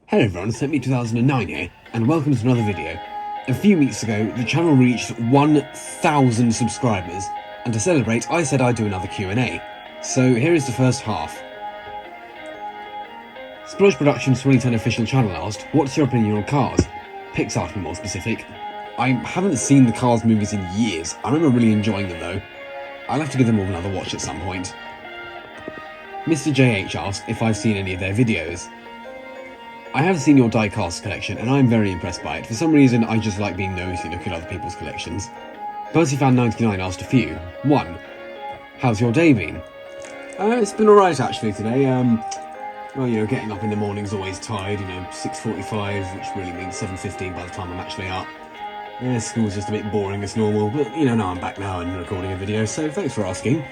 Hello everyone, it's me 2009 here, and welcome to another video. A few weeks ago, the channel reached 1,000 subscribers, and to celebrate, I said I'd do another Q&A. So here is the first half. Splodge Productions 2010 official channel asked, what's your opinion on Cars? Pixar to be more specific. I haven't seen the Cars movies in years. I remember really enjoying them though. I'll have to give them all another watch at some point. Mr. JH asked if I've seen any of their videos. I have seen your die-cast collection, and I'm very impressed by it. For some reason, I just like being nosy looking at other people's collections. BuzzyFan99 asked a few. 1. How's your day been? It's been alright actually today. Well, you know, getting up in the morning's always tired, 6:45, which really means 7:15 by the time I'm actually up. Yeah, school's just a bit boring as normal, but now I'm back now and recording a video, so thanks for asking.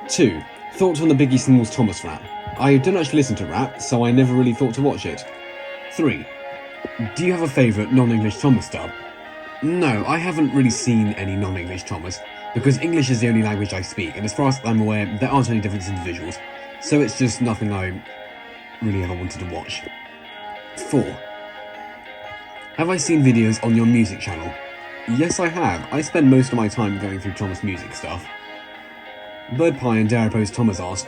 2. Thoughts on the Biggie Smalls Thomas rap? I don't actually listen to rap, so I never really thought to watch it. 3. Do you have a favourite non-English Thomas dub? No, I haven't really seen any non-English Thomas, because English is the only language I speak, and as far as I'm aware, there aren't any differences in the visuals, so it's just nothing I really ever wanted to watch. 4. Have I seen videos on your music channel? Yes, I have. I spend most of my time going through Thomas music stuff. Bird Pie and Dare Post Thomas asked,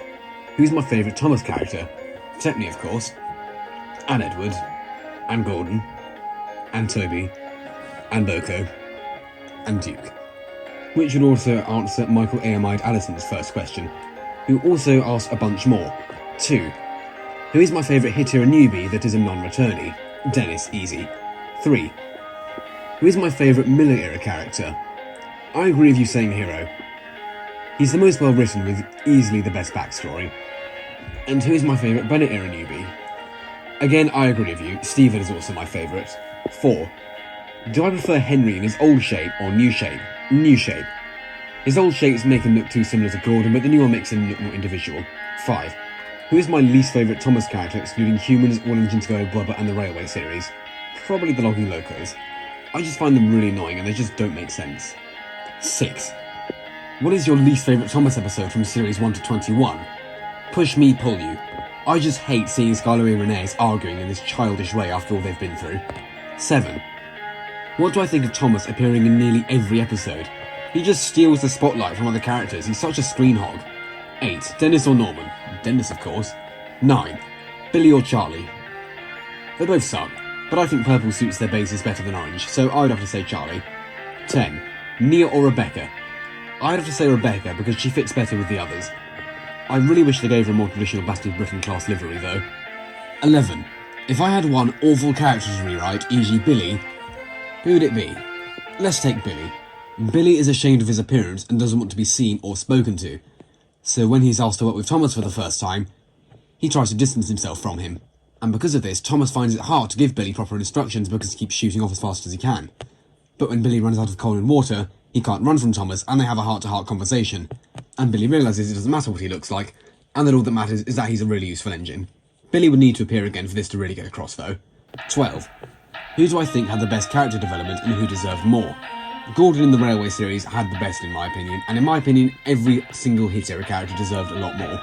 who's my favourite Thomas character? Stepney, of course, and Edward, and Gordon, and Toby, and Boko, and Duke. Which would also answer Michael Aamide Allison's first question, who also asked a bunch more. 2. Who is my favourite hit-era newbie that is a non-returnee? Dennis, easy. 3. Who is my favourite Miller-era character? I agree with you saying Hero. He's the most well-written with easily the best backstory. And who is my favourite Bennett-era newbie? Again, I agree with you, Stephen is also my favourite. 4. Do I prefer Henry in his old shape or new shape? New shape. His old shapes make him look too similar to Gordon, but the new one makes him look more individual. 5. Who is my least favourite Thomas character, excluding Humans, All Engines Go, Bubba and the Railway series? Probably the Logging Locos. I just find them really annoying and they just don't make sense. 6. What is your least favourite Thomas episode from series 1 to 21? Push Me, Pull You. I just hate seeing Skylar and Renee's arguing in this childish way after all they've been through. 7. What do I think of Thomas appearing in nearly every episode? He just steals the spotlight from other characters, he's such a screen hog. 8. Dennis or Norman? Dennis, of course. 9. Billy or Charlie? They both suck, but I think purple suits their bases better than orange, so I'd have to say Charlie. 10. Nia or Rebecca? I'd have to say Rebecca because she fits better with the others. I really wish they gave her a more traditional Battle of Britain class livery though. 11. If I had one awful character to rewrite, e.g. Billy, who would it be? Let's take Billy. Billy is ashamed of his appearance and doesn't want to be seen or spoken to. So when he's asked to work with Thomas for the first time, he tries to distance himself from him. And because of this, Thomas finds it hard to give Billy proper instructions because he keeps shooting off as fast as he can. But when Billy runs out of coal and water, he can't run from Thomas and they have a heart-to-heart conversation. And Billy realises it doesn't matter what he looks like, and that all that matters is that he's a really useful engine. Billy would need to appear again for this to really get across though. 12. Who do I think had the best character development and who deserved more? Gordon in the Railway series had the best in my opinion, and in my opinion, every single hit-era character deserved a lot more.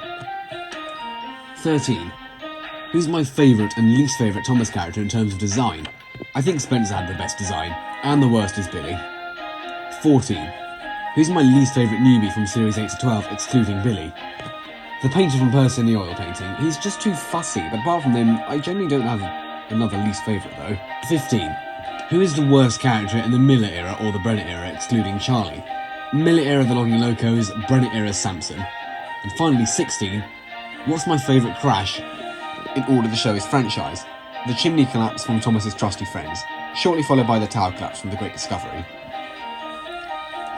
13. Who's my favourite and least favourite Thomas character in terms of design? I think Spencer had the best design, and the worst is Billy. 14. Who's my least favourite newbie from series 8 to 12, excluding Billy? The painter from Percy in the oil painting. He's just too fussy, but apart from him, I generally don't have another least favourite though. 15. Who is the worst character in the Miller era or the Brennett era, excluding Charlie? Miller era the Logging Locos, Brennett era Samson. And finally 16. What's my favourite crash in order to show his franchise? The chimney collapse from Thomas's trusty friends, shortly followed by the tower collapse from the Great Discovery.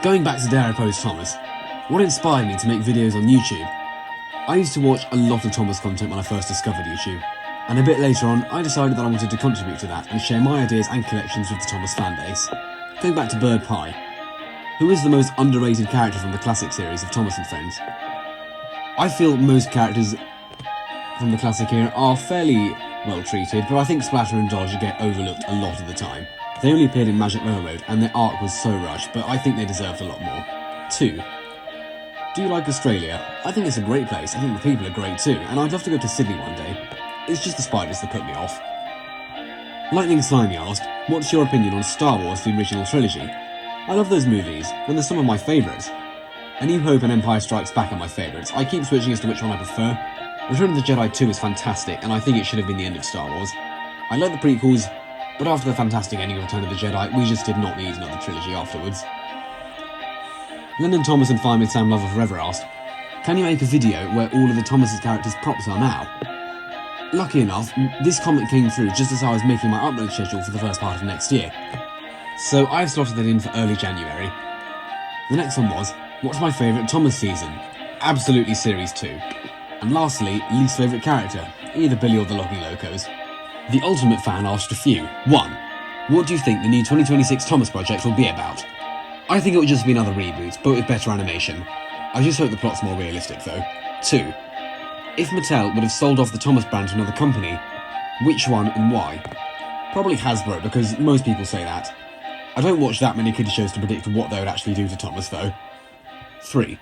Going back to Dare Post Thomas, what inspired me to make videos on YouTube? I used to watch a lot of Thomas content when I first discovered YouTube, and a bit later on I decided that I wanted to contribute to that and share my ideas and collections with the Thomas fanbase. Going back to Bird Pie, who is the most underrated character from the classic series of Thomas and Friends? I feel most characters from the classic era are fairly well treated, but I think Splatter and Dodge get overlooked a lot of the time. They only appeared in Magic Railroad, and their arc was so rushed, but I think they deserved a lot more. 2. Do you like Australia? I think it's a great place, I think the people are great too, and I'd love to go to Sydney one day. It's just the spiders that put me off. Lightning Slimy asked, what's your opinion on Star Wars, the original trilogy? I love those movies, and they're some of my favourites. A New Hope and Empire Strikes Back are my favourites. I keep switching as to which one I prefer. Return of the Jedi 2 is fantastic, and I think it should have been the end of Star Wars. I like the prequels, but after the fantastic ending of Return of the Jedi, we just did not need another trilogy afterwards. Lyndon Thomas and Fireman Sam Lover Forever asked, can you make a video where all of the Thomas's characters' props are now? Lucky enough, this comment came through just as I was making my upload schedule for the first part of next year. So I've slotted it in for early January. The next one was, what's my favourite Thomas season? Absolutely Series 2. And lastly, least favourite character, either Billy or the Logging Locos. The Ultimate Fan asked a few. 1. What do you think the new 2026 Thomas project will be about? I think it will just be another reboot, but with better animation. I just hope the plot's more realistic though. 2. If Mattel would have sold off the Thomas brand to another company, which one and why? Probably Hasbro, because most people say that. I don't watch that many kids shows to predict what they would actually do to Thomas though. 3.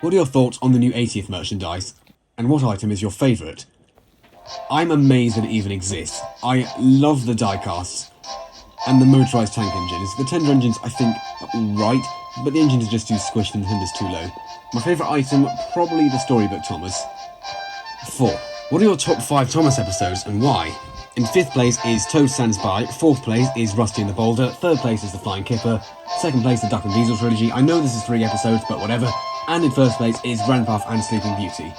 What are your thoughts on the new 80th merchandise? And what item is your favourite? I'm amazed that it even exists. I love the die-casts and the motorised tank engines. The tender engines I think are alright, but the engines are just too squished and the tenders too low. My favourite item, probably the Storybook Thomas. 4. What are your top 5 Thomas episodes and why? In 5th place is Toad Stands By, 4th place is Rusty and the Boulder, 3rd place is The Flying Kipper, 2nd place the Duck and Diesel trilogy, I know this is 3 episodes but whatever, and in 1st place is Grandpuff and Sleeping Beauty.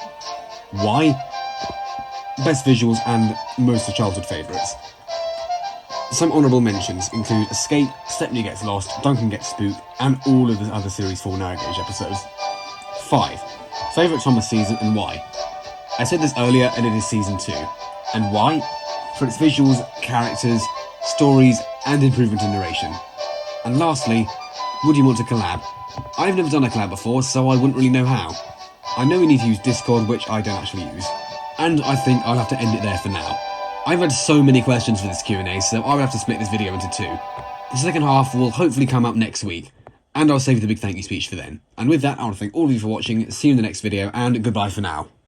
Why? Best visuals and most of childhood favourites. Some honourable mentions include Escape, Stepney Gets Lost, Duncan Gets Spooked, and all of the other Series 4 narrow gauge episodes. 5. Favourite Thomas season and why? I said this earlier and it is season 2. And why? For its visuals, characters, stories, and improvement in narration. And lastly, would you want to collab? I've never done a collab before, so I wouldn't really know how. I know we need to use Discord, which I don't actually use. And I think I'll have to end it there for now. I've had so many questions for this Q&A, so I would have to split this video into 2. The second half will hopefully come out next week, and I'll save the big thank you speech for then. And with that, I want to thank all of you for watching, see you in the next video, and goodbye for now.